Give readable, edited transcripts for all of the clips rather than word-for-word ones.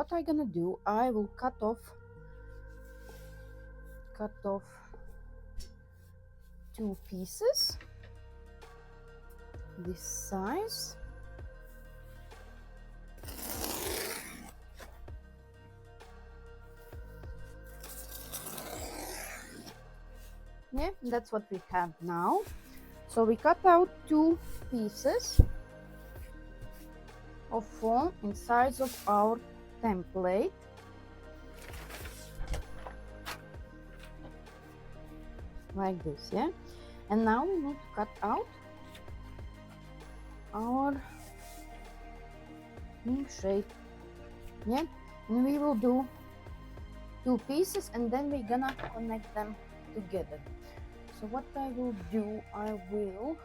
what I'm gonna do, I will cut off two pieces this size. Yeah, that's what we have now. So we cut out two pieces of foam in size of our template. Like this, yeah. And now we need to cut out our wing shape, yeah. And we will do two pieces and then we're gonna connect them together. So what I will do, I will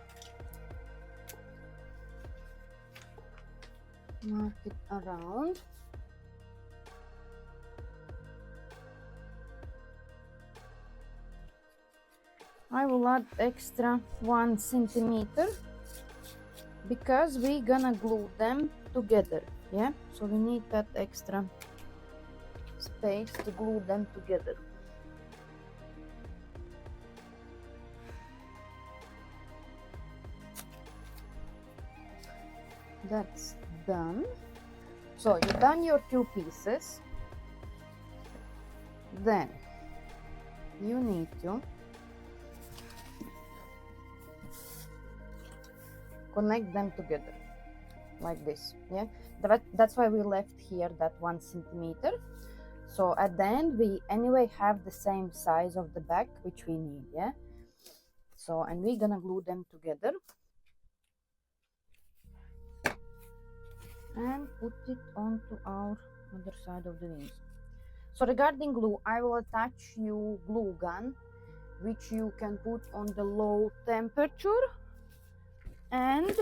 mark it around. I will add extra 1 centimeter because we're gonna glue them together, yeah. So we need that extra space to glue them together. That's done. So you've done your two pieces. Then you need to connect them together like this, yeah. That's why we left here that 1 centimeter. So at the end we anyway have the same size of the back which we need, yeah. So, and we're gonna glue them together and put it onto our other side of the wings. So regarding glue, I will attach you glue gun which you can put on the low temperature and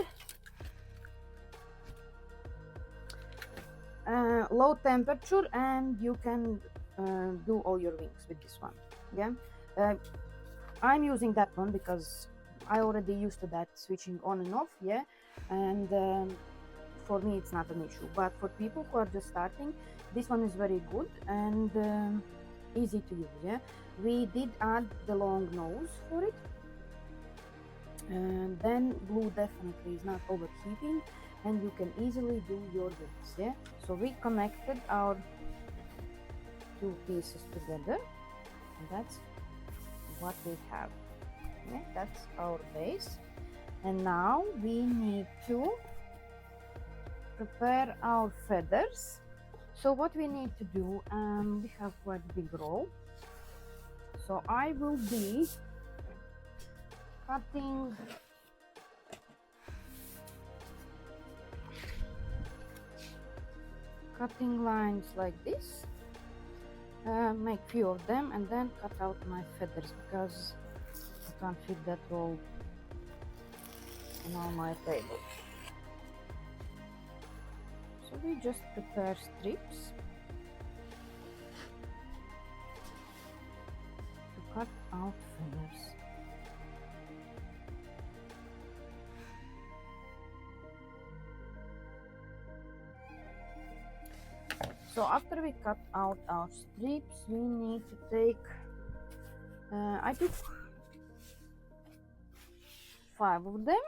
you can do all your wings with this one, yeah. I'm using that one because I already used to that switching on and off, yeah, and for me it's not an issue, but for people who are just starting, this one is very good and easy to use, yeah. We did add the long nose for it, and then glue definitely is not overheating and you can easily do your wings, yeah. So we connected our two pieces together and that's what we have, yeah. That's our base, and now we need to prepare our feathers. So what we need to do, we have quite a big roll, so I will be cutting lines like this, make few of them and then cut out my feathers because I can't fit that roll on my table. So we just prepare strips to cut out feathers. So after we cut out our strips, we need to take, I took 5 of them,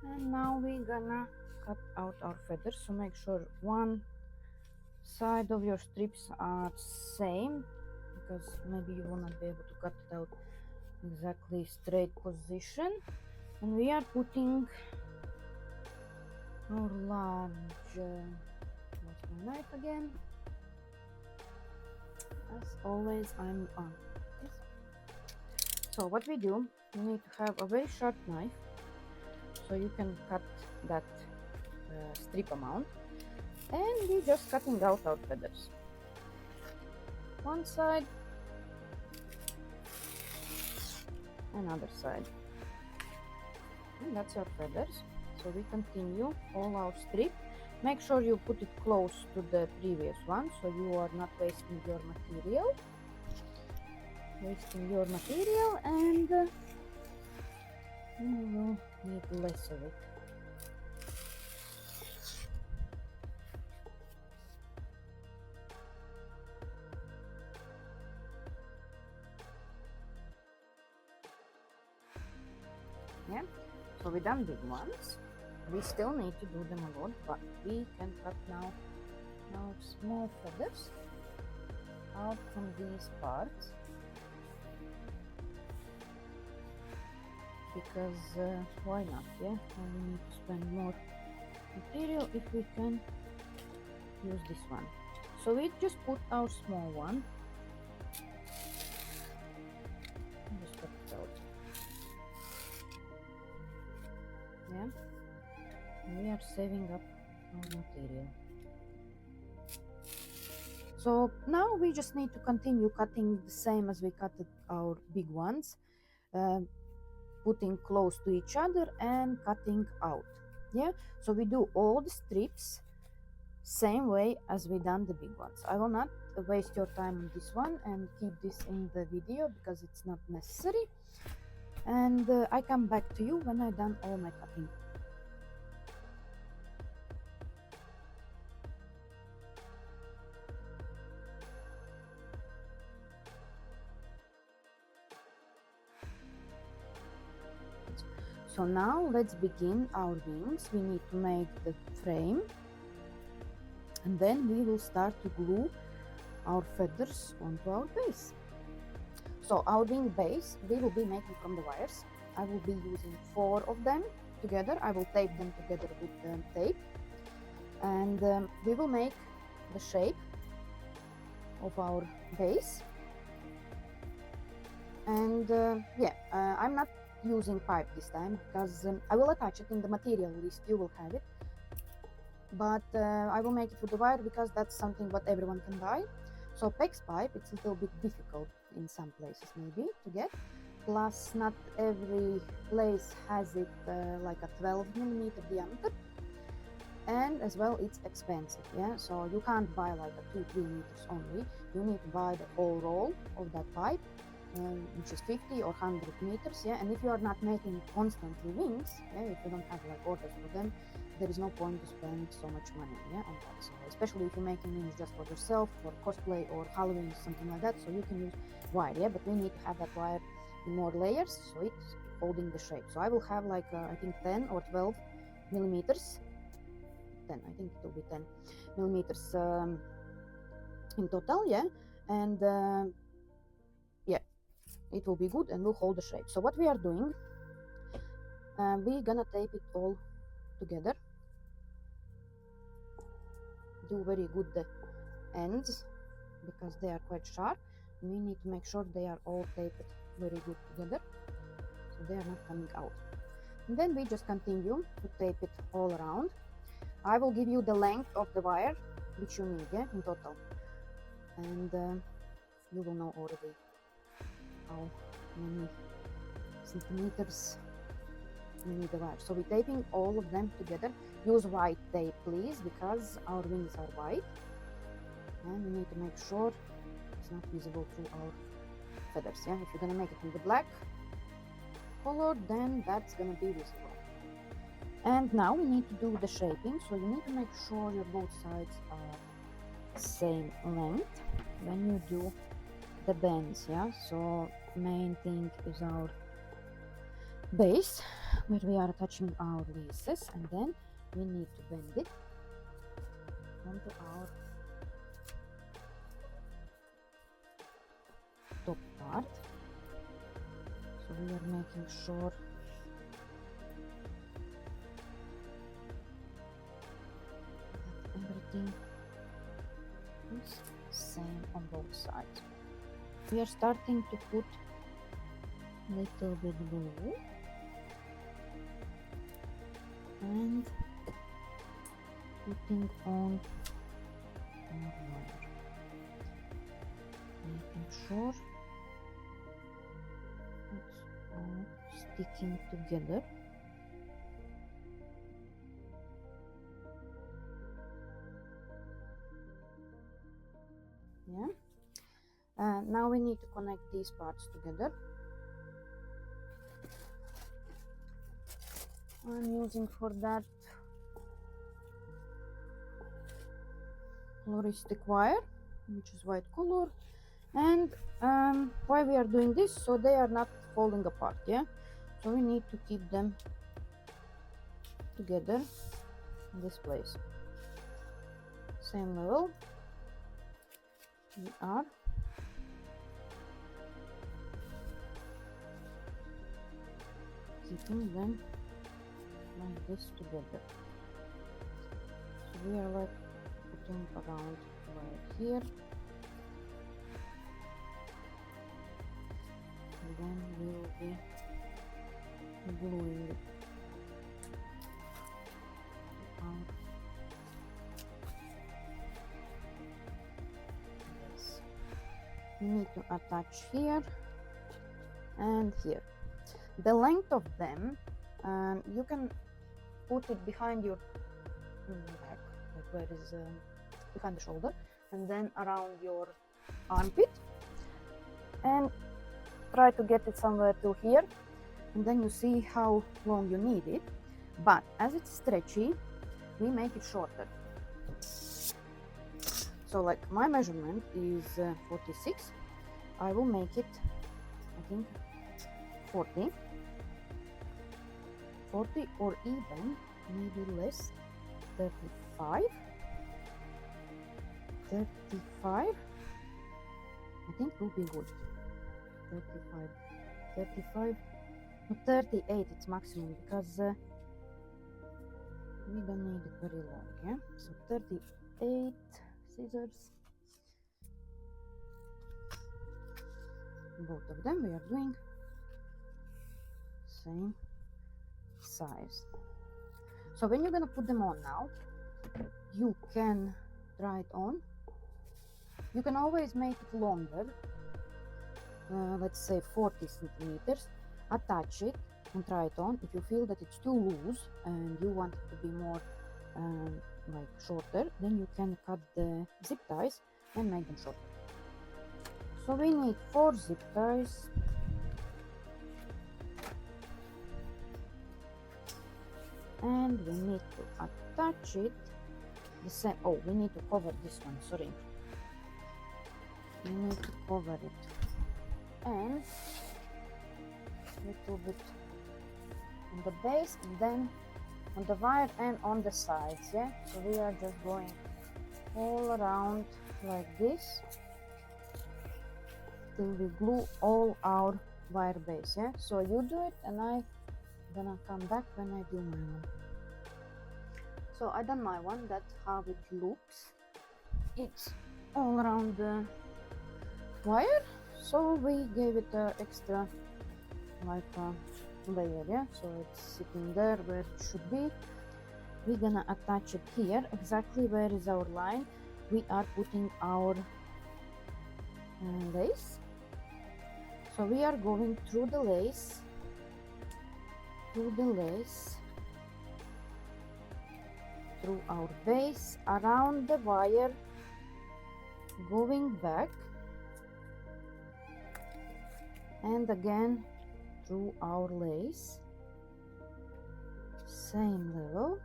and now we're gonna cut out our feathers. So make sure one side of your strips are same, because maybe you will not be able to cut it out exactly straight position. And we are putting our large, what's my knife again? As always, I'm on this. So what we do, you need to have a very sharp knife so you can cut that strip amount, and we're just cutting out our feathers. One side, another side, and that's our feathers. So we continue all our strip. Make sure you put it close to the previous one so you are not wasting your material. And you will need less of it. Yeah, so we done big ones. We still need to do them a lot, but we can cut now small feathers out from these parts, because why not? Yeah, and we need to spend more material if we can use this one. So we just put our small one, just cut it out. Yeah, and we are saving up our material. So now we just need to continue cutting the same as we cut our big ones, putting close to each other and cutting out. Yeah, so we do all the strips same way as we done the big ones. I will not waste your time on this one and keep this in the video because it's not necessary, and I come back to you when I done all my cutting. So now let's begin our wings. We need to make the frame, and then we will start to glue our feathers onto our base. So our wing base we will be making from the wires. I will be using 4 of them together. I will tape them together with tape, and we will make the shape of our base. And I'm not using pipe this time because I will attach it in the material list. You will have it, but I will make it with the wire because that's something what everyone can buy. So PEX pipe, it's a little bit difficult in some places maybe to get, plus not every place has it like a 12mm diameter, and as well it's expensive. Yeah, so you can't buy like a 2-3 meters only. You need to buy the whole roll of that pipe, which is 50 or 100 meters. Yeah, and if you are not making constantly wings, yeah, if you don't have like orders for them, there is no point to spend so much money, yeah, on that. So especially if you're making wings just for yourself, for cosplay or Halloween, something like that, so you can use wire. Yeah, but we need to have that wire in more layers so it's holding the shape. So I will have like I think 10 or 12 millimeters. 10, I think it will be 10 millimeters in total. Yeah, and yeah, it will be good and will hold the shape. So what we are doing, we're gonna tape it all together. Do very good the ends because they are quite sharp. We need to make sure they are all taped very good together so they are not coming out. And then we just continue to tape it all around. I will give you the length of the wire which you need, yeah, in total, and you will know already how many centimeters you need the wire. So we're taping all of them together. Use white tape please because our wings are white, and we need to make sure it's not visible through our feathers. Yeah, if you're gonna make it in the black color, then that's gonna be visible. And now we need to do the shaping, so you need to make sure your both sides are same length when you do the bends. Yeah, so main thing is our base where we are attaching our laces, and then we need to bend it onto our top part. So we are making sure that everything is same on both sides. We are starting to put little bit glue and putting on our wire, making sure it's all sticking together. Yeah. Now we need to connect these parts together. I'm using for that floristic wire, which is white color. And why we are doing this? So they are not falling apart. Yeah. so we need to keep them together in this place. Same level, we are keeping them like this together. So we are like putting around right here, and then we will be gluing it out. Yes. You need to attach here and here. The length of them, you can put it behind your back, like where is behind the shoulder, and then around your armpit, and try to get it somewhere to here, and then you see how long you need it. But as it's stretchy, we make it shorter. So like my measurement is 46. I will make it, I think, 40 or even maybe less, 35, I think will be good. 35, no, 38 it's maximum, because we don't need it very long, yeah? So 38 scissors, both of them we are doing same size. So when you're gonna put them on now, you can try it on. You can always make it longer, let's say 40 centimeters, attach it and try it on. If you feel that it's too loose and you want it to be more like shorter, then you can cut the zip ties and make them shorter. So we need 4 zip ties. And we need to attach it the same. Oh, we need to cover this one, sorry. We need to cover it and a little bit on the base, and then on the wire and on the sides, yeah? So we are just going all around like this till we glue all our wire base, yeah? So you do it and I'm gonna come back when I do my one. So I done my one. That's how it looks. It's all around the wire, so we gave it a extra like a layer, yeah? So it's sitting there where it should be. We're gonna attach it here, exactly where is our line. We are putting our lace. So we are going through the lace, through our base, around the wire, going back, and again through our lace, same level,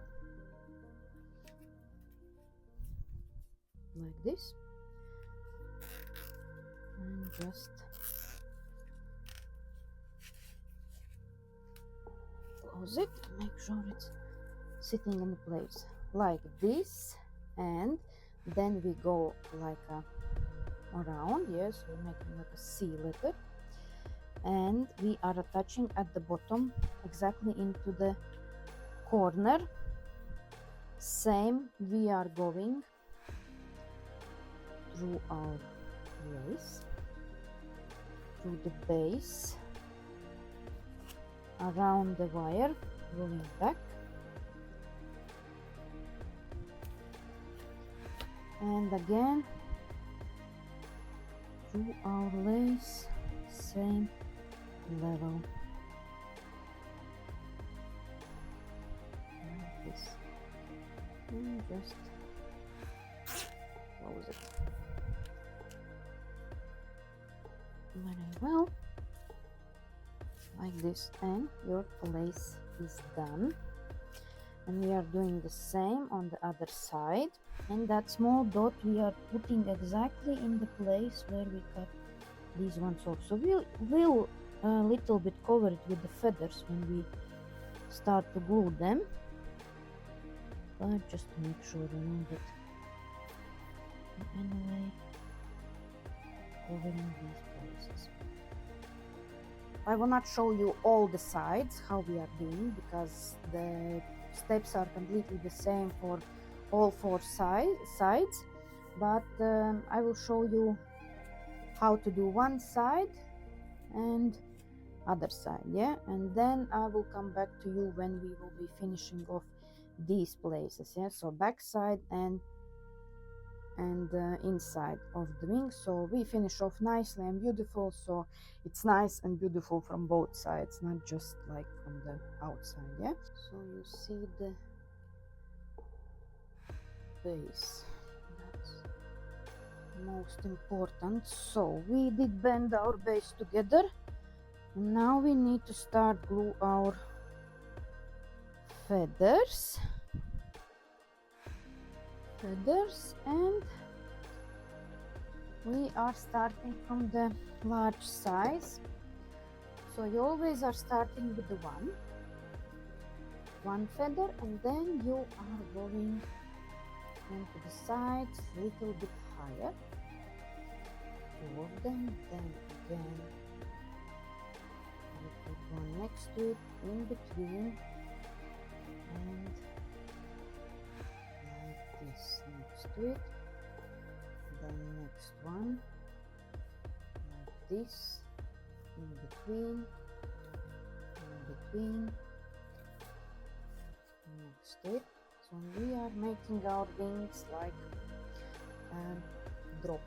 like this, and just close it, make sure it's sitting in place like this, and then we go like around, yes, we're making like a C letter, and we are attaching at the bottom exactly into the corner. Same, we are going through our lace, through the base, around the wire, going back, and again through our lace, same level, like this, and just close it very well, like this, and your lace is done. And we are doing the same on the other side, and that small dot we are putting exactly in the place where we cut these ones off. So we'll a little bit covered with the feathers when we start to glue them, but just to make sure that anyway covering these places. I will not show you all the sides how we are doing, because the steps are completely the same for all four sides, but I will show you how to do one side and other side, yeah, and then I will come back to you when we will be finishing off these places, yeah, so back side and inside of the wing, so we finish off nicely and beautiful, so it's nice and beautiful from both sides, not just like from the outside, yeah. So you see the base, that's most important. So we did bend our base together, and now we need to start glue our feathers, and we are starting from the large size, so you always are starting with the one feather, and then you are going onto the sides a little bit higher, two of them, then again we put one next to it, in between, and like this next to it, then next one like this, in between, next to it. So we are making our wings like a drop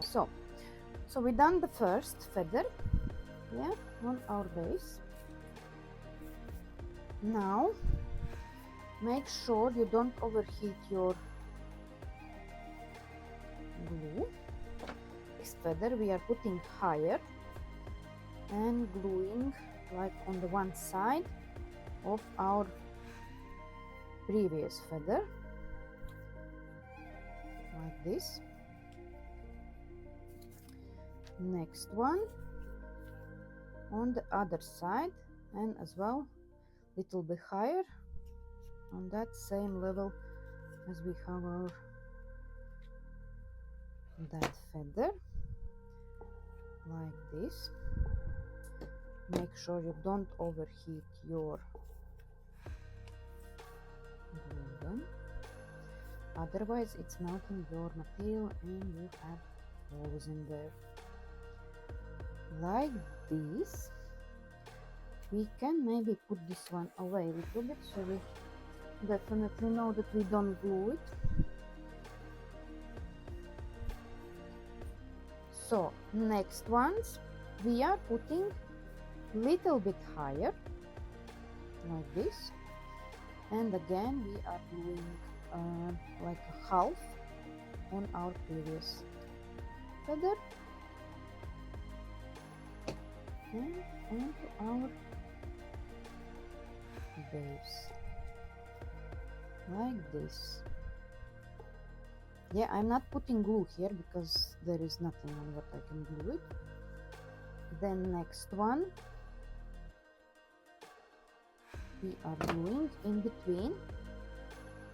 shape. So we done the first feather, yeah, on our base. Now make sure you don't overheat your glue. Next feather we are putting higher and gluing like on the one side of our previous feather, like this. Next one on the other side, and as well little bit higher on that same level as we have our that feather, like this. Make sure you don't overheat your glue gun, otherwise it's melting your material and you have holes in there. Like this. We can maybe put this one away a little bit, so we definitely know that we don't glue it. So next ones we are putting little bit higher, like this, and again we are gluing like a half on our previous feather and onto our base, like this. Yeah, I'm not putting glue here because there is nothing on what I can glue it. Then next one we are gluing in between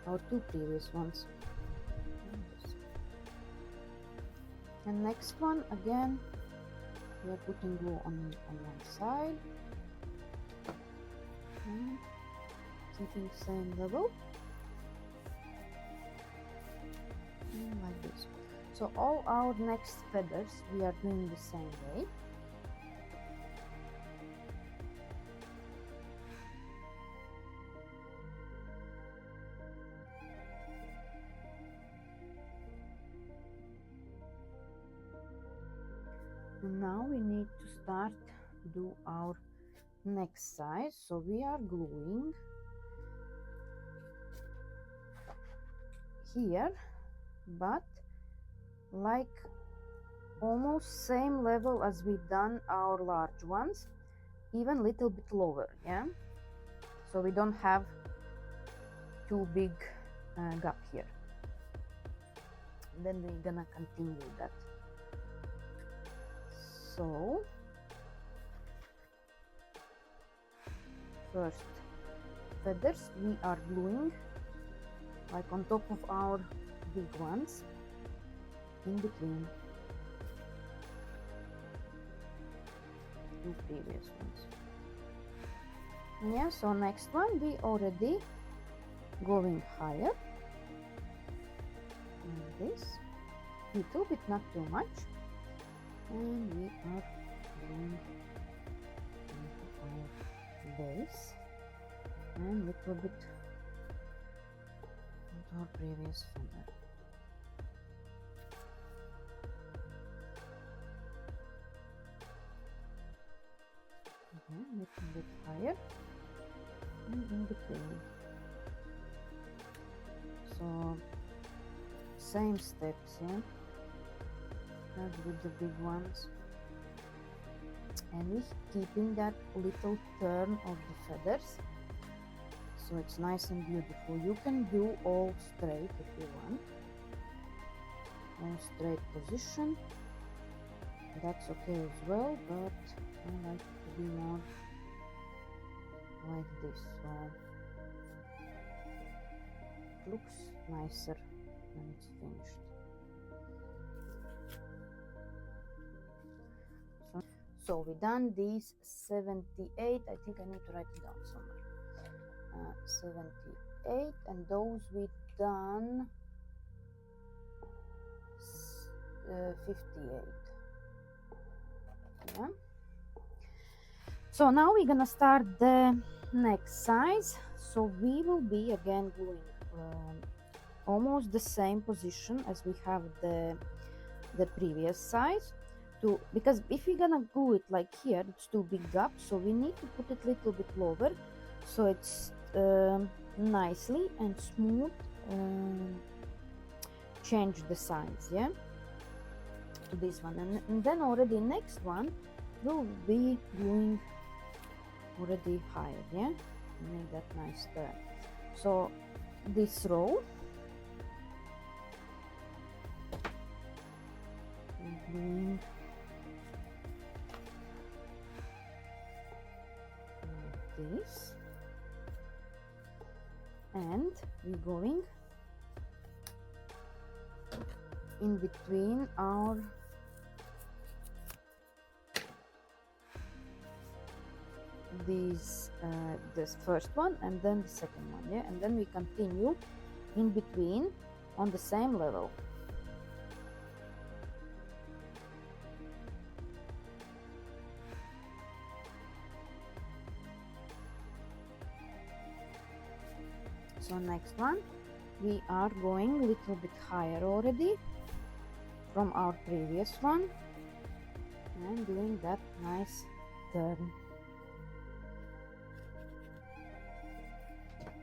our two previous ones, and next one again we are putting glue on one side and keeping same level, and like this. So all our next feathers we are doing the same way. And now we need to start to do our next side, so we are gluing here, but like almost same level as we done our large ones, even little bit lower, yeah, so we don't have too big gap here. And then we're gonna continue that. So first feathers we are gluing like on top of our big ones, in between two previous ones. Yeah, so next one we already going higher, like this, little bit, not too much, and we are going into our base and little bit into our previous feather. Again, little bit higher and in between. So same steps, yeah, as with the big ones, and we keeping that little turn of the feathers, so it's nice and beautiful. You can do all straight if you want, all straight position, that's okay as well, but I like it to be more like this, so it looks nicer when it's finished. So we done these 78, I think I need to write it down somewhere. 78, and those we done 58. Yeah. So now we're gonna start the next size. So we will be again gluing almost the same position as we have the previous size, because if we're gonna glue it like here, it's too big gap, so we need to put it a little bit lower, so it's nicely and smooth change the size, yeah, to this one, and then already next one will be gluing already higher, yeah, make that nice turn. So this row gluing like this, and we're going in between our this first one and then the second one, yeah, and then we continue in between on the same level. So next one we are going a little bit higher already from our previous one and doing that nice turn.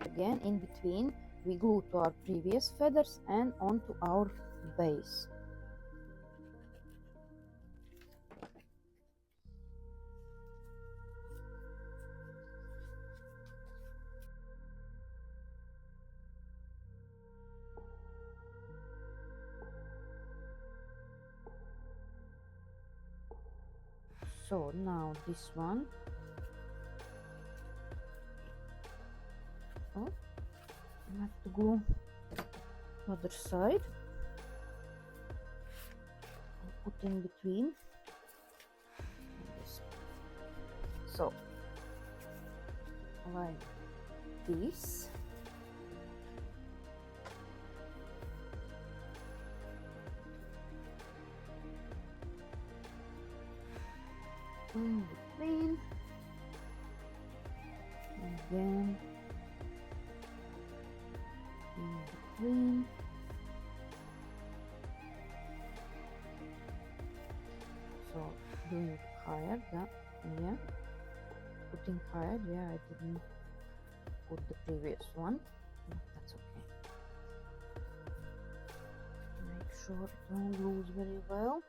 Again, in between we glue to our previous feathers and onto our base. So now this one, oh, I have to glue other side, put in between this. So like this, in between, again in between, so doing higher, yeah, putting higher, yeah, I didn't put the previous one, but that's okay. Make sure it don't lose very well.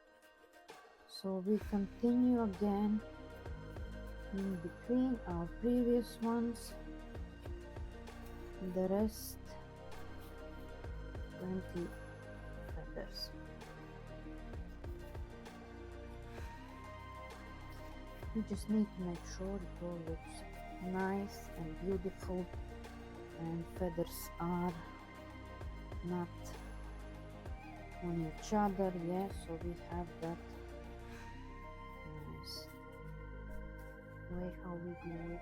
So we continue again in between our previous ones, the rest 20 feathers. You just need to make sure it all looks nice and beautiful and feathers are not on each other, yeah, so we have that nice way how we glue it.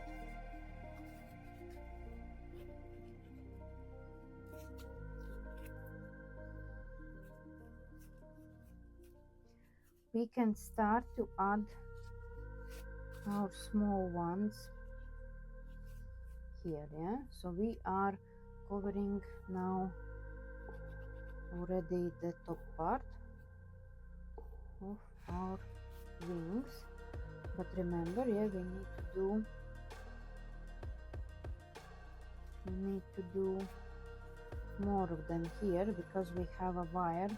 We can start to add our small ones here, yeah, so we are covering now already the top part of our wings, but remember, yeah, we need to do more of them here because we have a wire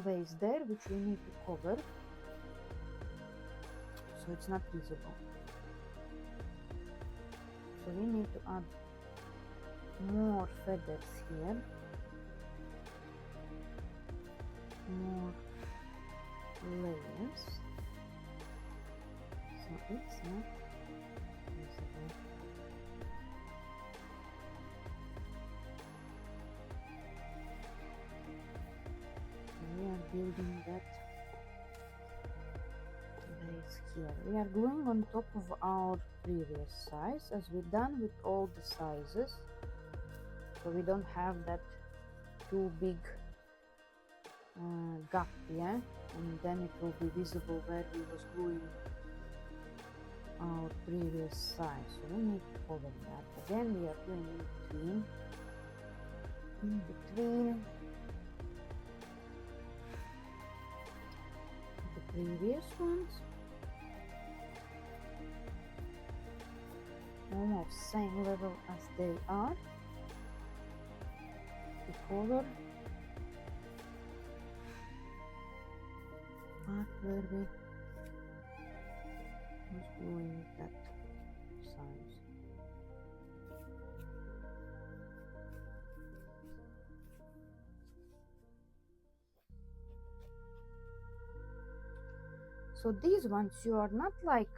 base there which we need to cover so it's not visible. So we need to add more feathers here, more layers, so it's not visible. We are building that base here. We are gluing on top of our previous size as we've done with all the sizes, so we don't have that too big gap, yeah, and then it will be visible where we was gluing our previous size, so we need to cover that. Again, we are doing in between the previous ones, almost same level as they are, to cover part where we was gluing that size. So these ones you are not like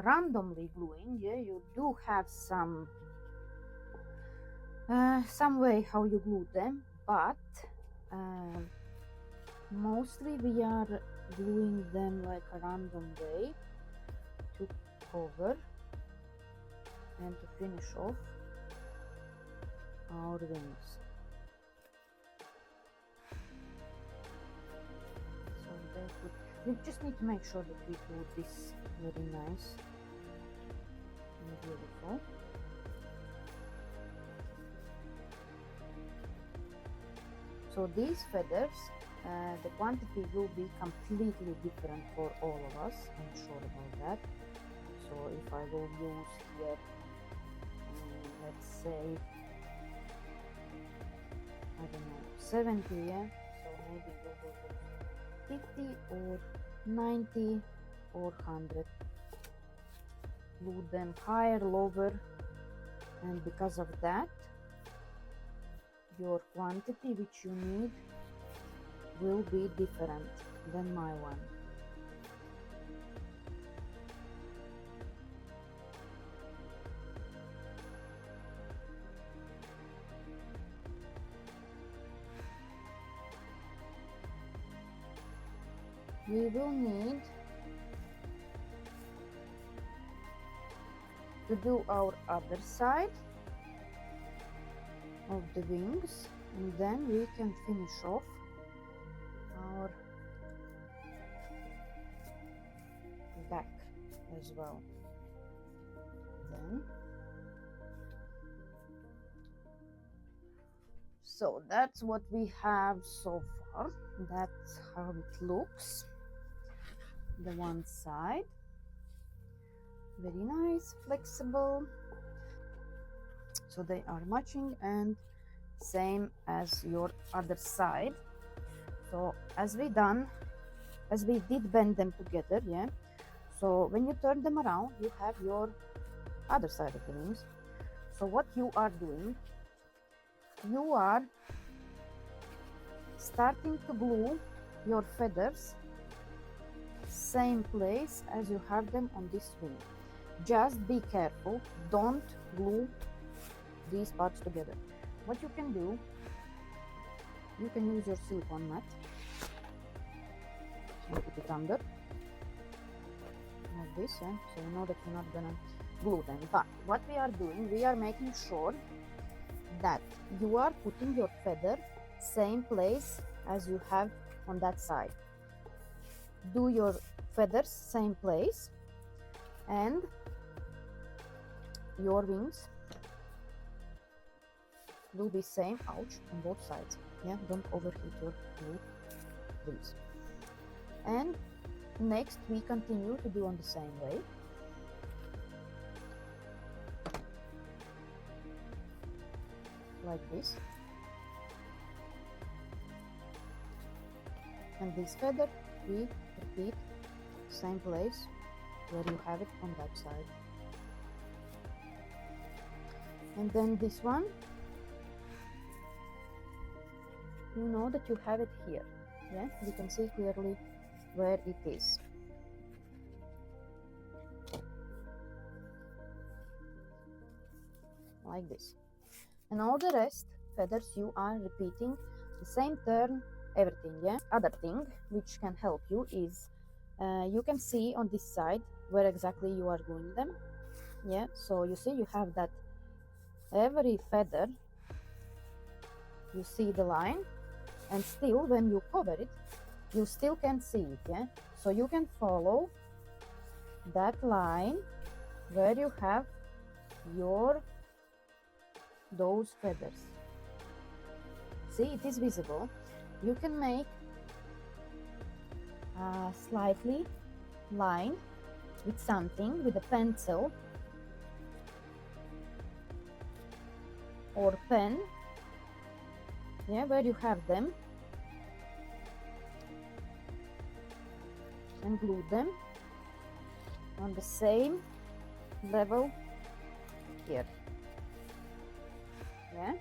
randomly gluing, yeah, you do have some way how you glue them, but mostly we are gluing them like a random way to cover and to finish off our wings. So we just need to make sure that we do this very nice and beautiful. So these feathers, the quantity will be completely different for all of us, I'm sure about that. So if I will use here, let's say, I don't know, 70, yeah, so maybe we will do 50 or 90 or 100. Glue them higher, lower, and because of that, your quantity which you need will be different than my one. We will need to do our other side of the wings, and then we can finish off our back as well. Then so that's what we have so far. That's how it looks. The one side, very nice, flexible, so they are matching, and same as your other side. So as we did bend them together, yeah, so when you turn them around you have your other side of the wings. So what you are doing, you are starting to glue your feathers same place as you have them on this wing. Just be careful, don't glue these parts together. What you can do, you can use your silicone mat and put it under like this, yeah? So you know that you're not gonna glue them. But what we are doing, we are making sure that you are putting your feather same place as you have on that side. Do your feathers same place, and your wings will be same, ouch, on both sides. Yeah, don't overheat your glue, please. And next we continue to do on the same way. Like this. And this feather we repeat same place where you have it on that side. And then this one, you know that you have it here. Yeah, you can see clearly where it is. Like this. And all the rest feathers you are repeating the same turn, everything. Yeah. Other thing which can help you is you can see on this side where exactly you are gluing them. Yeah, so you see you have that every feather, you see the line, and still when you cover it you still can see it. Yeah, so you can follow that line where you have your those feathers. See, it is visible. You can make a slightly line with something, with a pencil or pen, yeah, where you have them, and glue them on the same level here. Yeah,